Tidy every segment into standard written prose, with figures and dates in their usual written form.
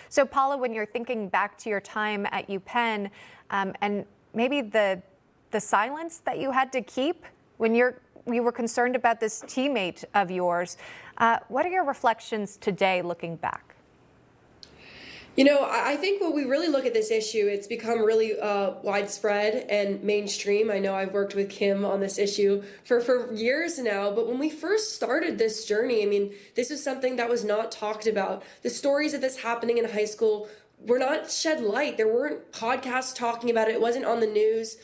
So Paula, when you're thinking back to your time at UPenn and maybe the silence that you had to keep when you were concerned about this teammate of yours, what are your reflections today looking back? You know, I think when we really look at this issue, it's become really widespread and mainstream. I know I've worked with Kim on this issue for years now, but when we first started this journey, I mean, this is something that was not talked about. The stories of this happening in high school were not shed light. There weren't podcasts talking about it. It wasn't on the news.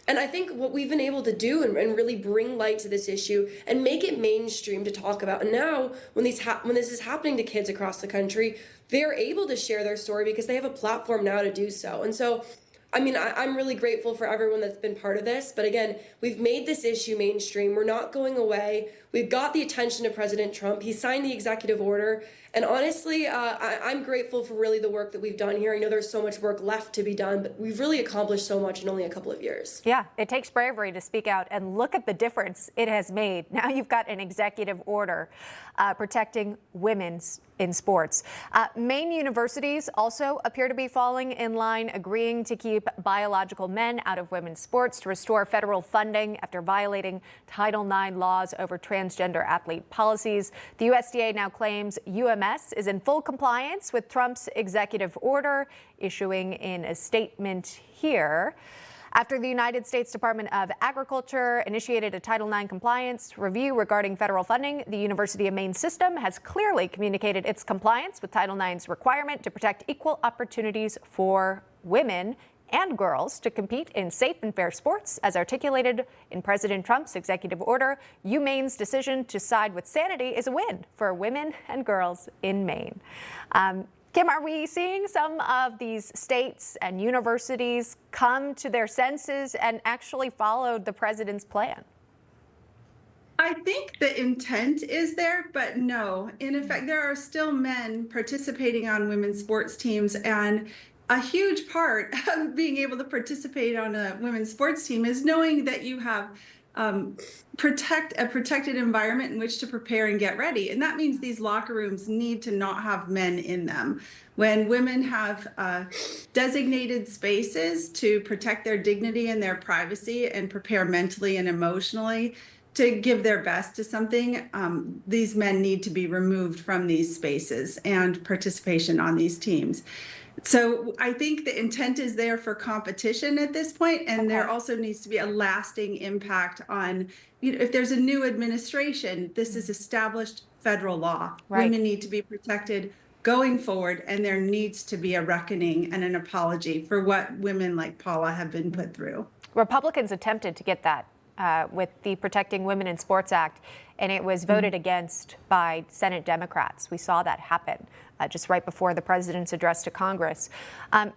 And I think what we've been able to do and really bring light to this issue and make it mainstream to talk about. And now when this is happening to kids across the country, they're able to share their story because they have a platform now to do so. And so, I mean, I'm really grateful for everyone that's been part of this. But again, we've made this issue mainstream. We're not going away. We've got the attention of President Trump. He signed the executive order. And honestly, I'm grateful for really the work that we've done here. I know there's so much work left to be done, but we've really accomplished so much in only a couple of years. Yeah, it takes bravery to speak out, and look at the difference it has made. Now you've got an executive order protecting women in sports. Maine universities also appear to be falling in line, agreeing to keep biological men out of women's sports to restore federal funding after violating Title IX laws over transgender athlete policies. The USDA now claims UMS is in full compliance with Trump's executive order, issuing in a statement here. After the United States Department of Agriculture initiated a Title IX compliance review regarding federal funding, the University of Maine system has clearly communicated its compliance with Title IX's requirement to protect equal opportunities for women and girls to compete in safe and fair sports, as articulated in President Trump's executive order. UMaine's decision to side with sanity is a win for women and girls in Maine. Kim, are we seeing some of these states and universities come to their senses and actually follow the president's plan? I think the intent is there, but no. In effect, there are still men participating on women's sports teams, and a huge part of being able to participate on a women's sports team is knowing that you have a protected environment in which to prepare and get ready. And that means these locker rooms need to not have men in them. When women have designated spaces to protect their dignity and their privacy and prepare mentally and emotionally to give their best to something, these men need to be removed from these spaces and participation on these teams. So I think the intent is there for competition at this point, and there also needs to be a lasting impact on, you know, if there's a new administration, this is established federal law. Right. Women need to be protected going forward, and there needs to be a reckoning and an apology for what women like Paula have been put through. Republicans attempted to get that with the Protecting Women in Sports Act, and it was voted against by Senate Democrats. We saw that happen just right before the president's address to Congress.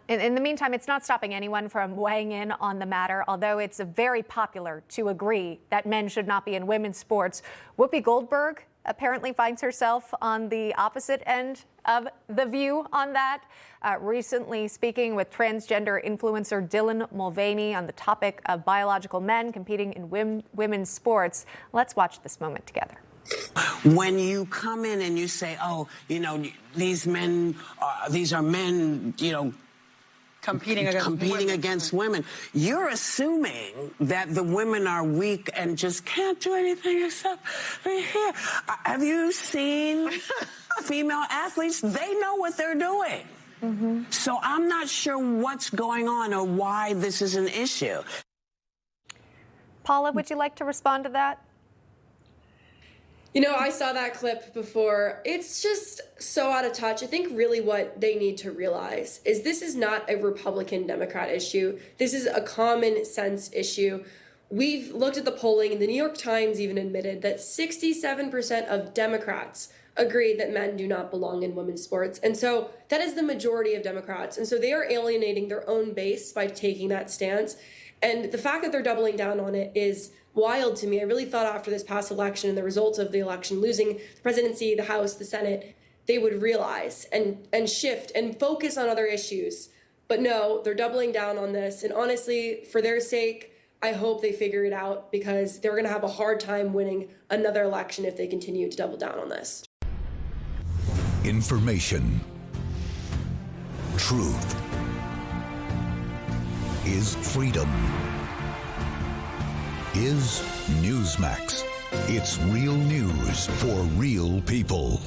In the meantime, it's not stopping anyone from weighing in on the matter, although it's very popular to agree that men should not be in women's sports. Whoopi Goldberg apparently finds herself on the opposite end of the view on that, recently speaking with transgender influencer Dylan Mulvaney on the topic of biological men competing in women's sports. Let's watch this moment together. When you come in and you say, oh, you know, these are men, you know, competing against women, you're assuming that the women are weak and just can't do anything except be here. Have you seen female athletes? They know what they're doing. Mm-hmm. So I'm not sure what's going on or why this is an issue. Paula, would you like to respond to that? You know, I saw that clip before. It's just so out of touch. I think really what they need to realize is this is not a Republican-Democrat issue. This is a common sense issue. We've looked at the polling, and the New York Times even admitted that 67% of Democrats agree that men do not belong in women's sports. And so that is the majority of Democrats. And so they are alienating their own base by taking that stance. And the fact that they're doubling down on it is wild to me. I really thought after this past election and the results of the election, losing the presidency, the House, the Senate, they would realize and shift and focus on other issues. But no, they're doubling down on this. And honestly, for their sake, I hope they figure it out, because they're going to have a hard time winning another election if they continue to double down on this. Information. truth is freedom. Is Newsmax. It's real news for real people.